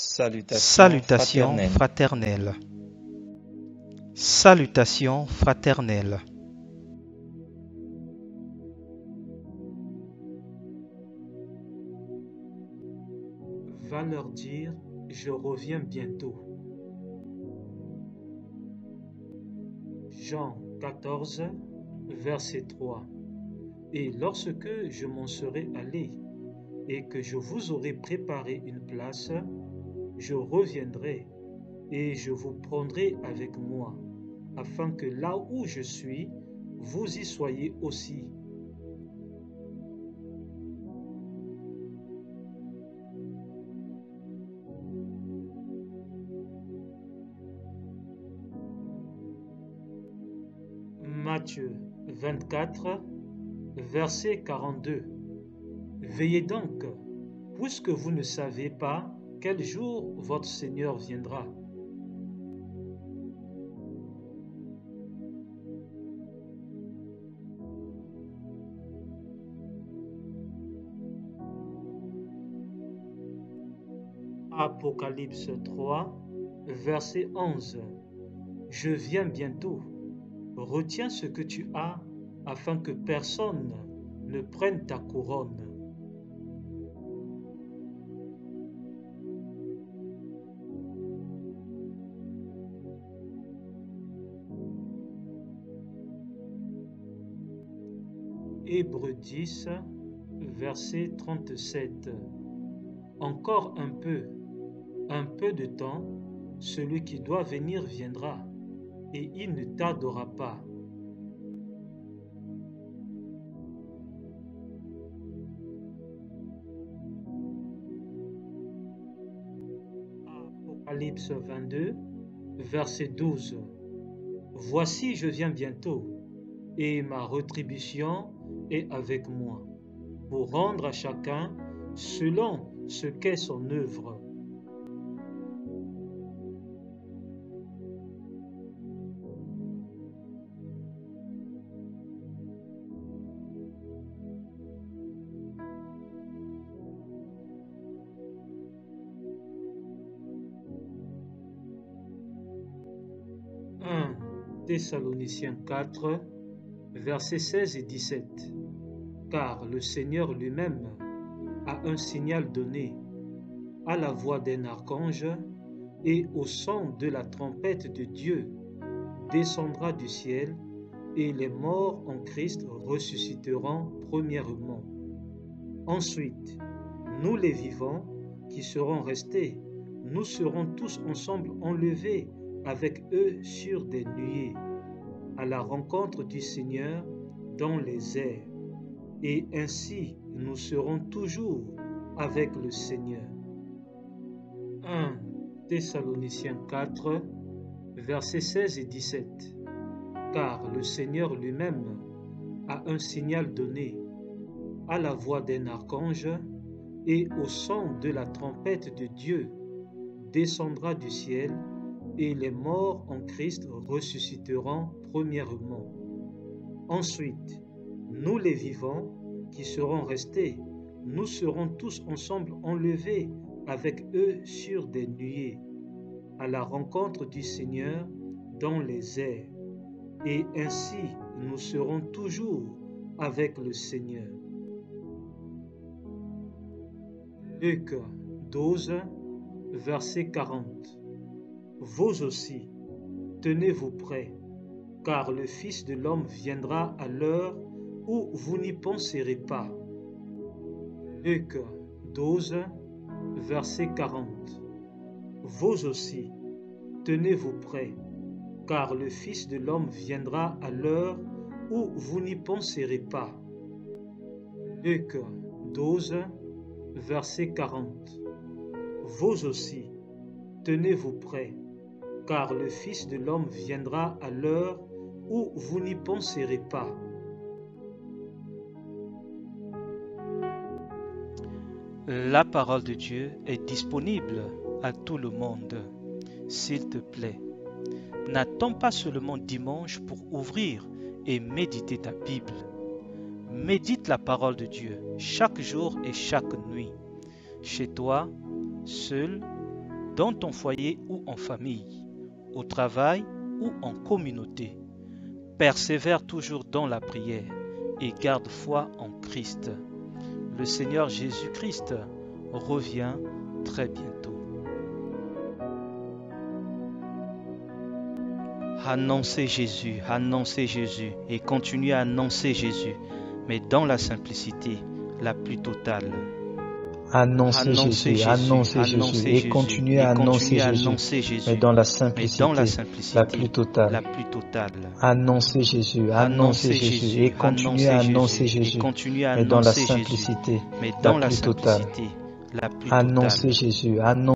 Salutations fraternelles. Salutations fraternelles. Va leur dire, je reviens bientôt. Jean 14, verset 3. Et lorsque je m'en serai allé et que je vous aurai préparé une place, je reviendrai et je vous prendrai avec moi, afin que là où je suis, vous y soyez aussi. Matthieu 24, verset 42. Veillez donc, puisque vous ne savez pas quel jour votre Seigneur viendra. Apocalypse 3, verset 11. Je viens bientôt. Retiens ce que tu as, afin que personne ne prenne ta couronne. Hébreux 10, verset 37. Encore un peu de temps, celui qui doit venir viendra, et il ne tardera pas. Apocalypse 22, verset 12. Voici, je viens bientôt, et ma rétribution est avec moi, pour rendre à chacun selon ce qu'est son œuvre. Thessaloniciens 4, versets 16 et 17. Car le Seigneur lui-même a un signal donné, à la voix d'un archange et au son de la trompette de Dieu, descendra du ciel, et les morts en Christ ressusciteront premièrement. Ensuite, nous les vivants qui serons restés, nous serons tous ensemble enlevés avec eux sur des nuées, à la rencontre du Seigneur dans les airs. Et ainsi nous serons toujours avec le Seigneur. 1 Thessaloniciens 4, versets 16 et 17. Car le Seigneur lui-même a un signal donné, à la voix d'un archange et au son de la trompette de Dieu, descendra du ciel, et les morts en Christ ressusciteront premièrement. Ensuite, nous les vivants qui serons restés, nous serons tous ensemble enlevés avec eux sur des nuées, à la rencontre du Seigneur dans les airs. Et ainsi nous serons toujours avec le Seigneur. Luc 12, verset 40. Vous aussi, tenez-vous prêts, car le Fils de l'homme viendra à l'heure où vous n'y penserez pas. Luc 12, verset 40. Vous aussi, tenez-vous prêts, car le Fils de l'homme viendra à l'heure où vous n'y penserez pas. Luc 12, verset 40. Vous aussi, tenez-vous prêts, car le Fils de l'homme viendra à l'heure où vous n'y penserez pas. La parole de Dieu est disponible à tout le monde. S'il te plaît, n'attends pas seulement dimanche pour ouvrir et méditer ta Bible. Médite la parole de Dieu chaque jour et chaque nuit, chez toi, seul dans ton foyer ou en famille, au travail ou en communauté. Persévère toujours dans la prière et garde foi en Christ. Le Seigneur Jésus-Christ revient très bientôt. Annoncez Jésus et continuez à annoncer Jésus, mais dans la simplicité la plus totale. Annoncez Jésus et continuez à annoncer Jésus, mais dans la simplicité la plus totale. Annoncez Jésus et continuez à annoncer Jésus, mais dans la simplicité la plus totale. Annoncez Jésus,